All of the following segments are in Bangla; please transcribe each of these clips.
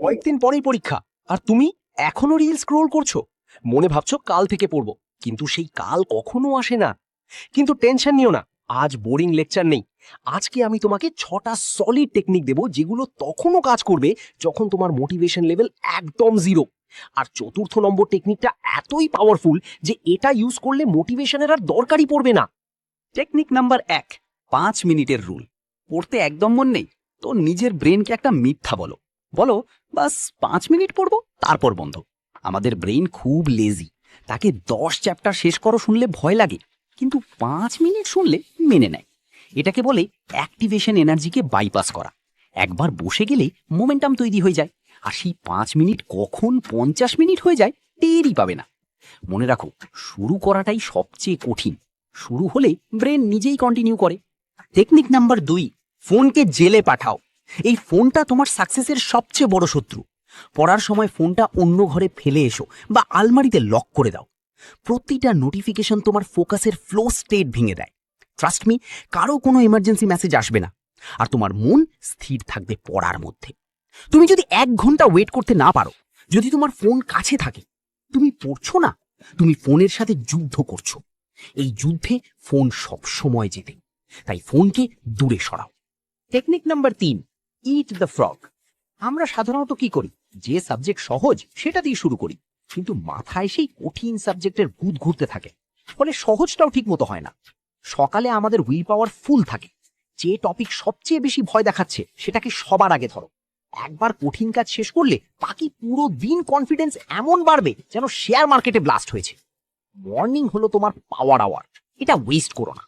কয়েকদিন পরেই পরীক্ষা, আর তুমি এখনো রিল স্ক্রোল করছো। মনে ভাবছো কাল থেকে পড়বো, কিন্তু সেই কাল কখনো আসে না। কিন্তু টেনশন নিও না, আজ বোরিং লেকচার নেই। আজকে আমি তোমাকে 6টা সলিড টেকনিক দেবো, যেগুলো তখনও কাজ করবে যখন তোমার মোটিভেশন লেভেল একদম জিরো। আর চতুর্থ নম্বর টেকনিকটা এতই পাওয়ারফুল যে এটা ইউজ করলে মোটিভেশনের আর দরকারই পড়বে না। টেকনিক নাম্বার 1, 5 মিনিটের রুল। পড়তে একদম মন নেই তো নিজের ব্রেনকে একটা মিথ্যা বলো। বলো বাস 5 মিনিট পড়বো, তারপর বন্ধ। আমাদের ব্রেন খুব লেজি, তাকে 10 চ্যাপ্টার শেষ করো শুনলে ভয় লাগে, কিন্তু 5 মিনিট শুনলে মেনে নেয়। এটাকে বলে অ্যাক্টিভেশন এনার্জিকে বাইপাস করা। একবার বসে গেলে মোমেন্টাম তৈরি হয়ে যায়, আর সেই 5 মিনিট কখন 50 মিনিট হয়ে যায় টেরই পাবে না। মনে রাখো, শুরু করাটাই সবচেয়ে কঠিন। শুরু হলে ব্রেন নিজেই কন্টিনিউ করে। টেকনিক নাম্বার 2, ফোনকে জেলে পাঠাও। এই ফোনটা তোমার সাকসেসের সবচেয়ে বড় শত্রু। পড়ার সময় ফোনটা অন্য ঘরে ফেলে এসো বা আলমারিতে লক করে দাও। প্রতিটা নোটিফিকেশন তোমার ফোকাসের ফ্লো স্টেট ভেঙে দেয়। ট্রাস্ট মি, কারো কোনো এমার্জেন্সি মেসেজ আসবে না, আর তোমার মন স্থির থাকবে পড়ার মধ্যে। তুমি যদি 1 ঘন্টা ওয়েট করতে না পারো, যদি তোমার ফোন কাছে থাকে, তুমি পড়ছো না, তুমি ফোনের সাথে যুদ্ধ করছো। এই যুদ্ধে ফোন সব সময় জেতে, তাই ফোনকে দূরে সরাও। Technique number 3, it the frog. আমরা সাধারণত কি করি, যে সাবজেক্ট সহজ সেটা দিয়ে শুরু করি, কিন্তু মাথায় সেই কঠিন সাবজেক্টের ভূত ঘুরতে থাকে, ফলে সহজটাও ঠিক মতো হয় না। সকালে আমাদের উইল পাওয়ার ফুল থাকে, যে টপিক সবচেয়ে বেশি ভয় দেখাচ্ছে সেটাকে সবার আগে ধরো। একবার কঠিন কাজ শেষ করলে বাকি পুরো দিন কনফিডেন্স এমন বাড়বে যেন শেয়ার মার্কেটে ব্লাস্ট হয়েছে। মর্নিং হলো তোমার পাওয়ার আওয়ার, এটা ওয়েস্ট করো না।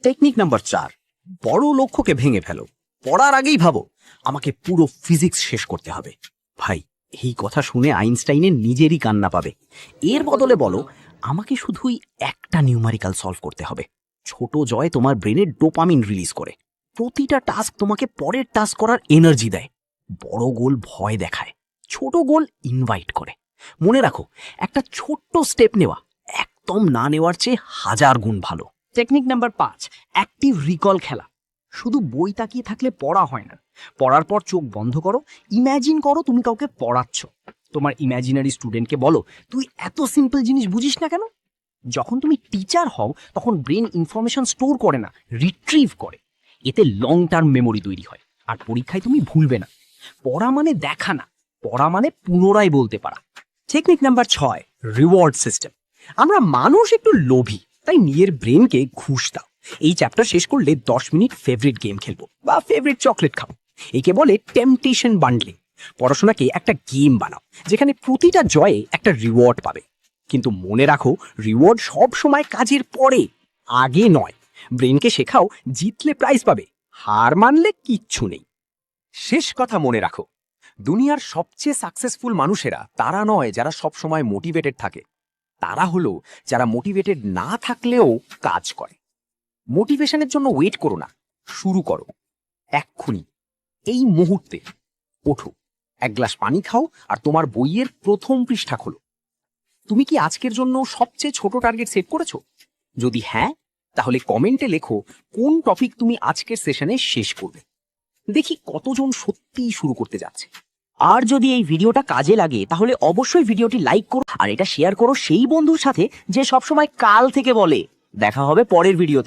টেকনিক নাম্বার 4, বড় লক্ষ্যকে ভেঙে ফেলো। পড়ার আগেই ভাবো আমাকে পুরো ফিজিক্স শেষ করতে হবে। ভাই, এই কথা শুনে আইনস্টাইনের নিজেরই কান্না পাবে। এর বদলে বলো আমাকে শুধুই একটা নিউমারিক্যাল সলভ করতে হবে। ছোট জয় তোমার ব্রেনের ডোপামিন রিলিজ করে। প্রতিটা টাস্ক তোমাকে পরের টাস্ক করার এনার্জি দেয়। বড় গোল ভয় দেখায়, ছোট গোল ইনভাইট করে। মনে রাখো, একটা ছোট্ট স্টেপ নেওয়া একদম না নেওয়ার চেয়ে 1000 গুণ ভালো। টেকনিক নাম্বার 5, অ্যাক্টিভ রিকল খেলা। শুধু বই তাকিয়ে থাকলে পড়া হয় না। পড়ার পর চোখ বন্ধ করো, ইম্যাজিন করো তুমি কাউকে পড়াচ্ছ। তোমার ইমাজিনারি স্টুডেন্টকে বলো, তুই এত সিম্পল জিনিস বুঝিস না কেন? যখন তুমি টিচার হও তখন ব্রেন ইনফরমেশন স্টোর করে না, রিট্রিভ করে। এতে লং টার্ম মেমোরি তৈরি হয়, আর পরীক্ষায় তুমি ভুলবে না। পড়া মানে দেখা না, পড়া মানে পুনরায় বলতে পারা। Technique number 6, reward system. আমরা মানুষ একটু লোভী, তাই নিজের ব্রেনকে ঘুষ দাও। এই চ্যাপ্টার শেষ করলে 10 মিনিট ফেভারিট গেম খেলবো বা ফেভারিট চকলেট খাবো। একে বলে টেম্পটেশন বান্ডলিং। পড়াশোনাকে একটা গেম বানাও, যেখানে প্রতিটা জয়ে একটা রিওয়ার্ড পাবে। কিন্তু মনে রাখো, রিওয়ার্ড সব সময় কাজের পরে, আগে নয়। ব্রেনকে শেখাও জিতলে প্রাইজ পাবে, হার মানলে কিচ্ছু নেই। শেষ কথা মনে রাখো, দুনিয়ার সবচেয়ে সাকসেসফুল মানুষেরা তারা নয় যারা সব সময় মোটিভেটেড থাকে, তারা হলো যারা মোটিভেটেড না থাকলেও কাজ করে। মোটিভেশনের জন্য ওয়েট করো না, শুরু করো এক্ষুনি, এই মুহূর্তে। ওঠো, 1 গ্লাস পানি খাও, আর তোমার বইয়ের প্রথম পৃষ্ঠা খোলো। তুমি কি আজকের জন্য সবচেয়ে ছোট টার্গেট সেট করেছো? যদি হ্যাঁ, তাহলে কমেন্টে লেখো কোন টপিক তুমি আজকের সেশনে শেষ করবে। দেখি কতজন সত্যিই শুরু করতে যাচ্ছে। আর যদি এই ভিডিওটা কাজে লাগে তাহলে অবশ্যই ভিডিওটি লাইক করো, আর এটা শেয়ার করো সেই বন্ধুর সাথে যে সবসময় কাল থেকে বলে। দেখা হবে পরের ভিডিওতে।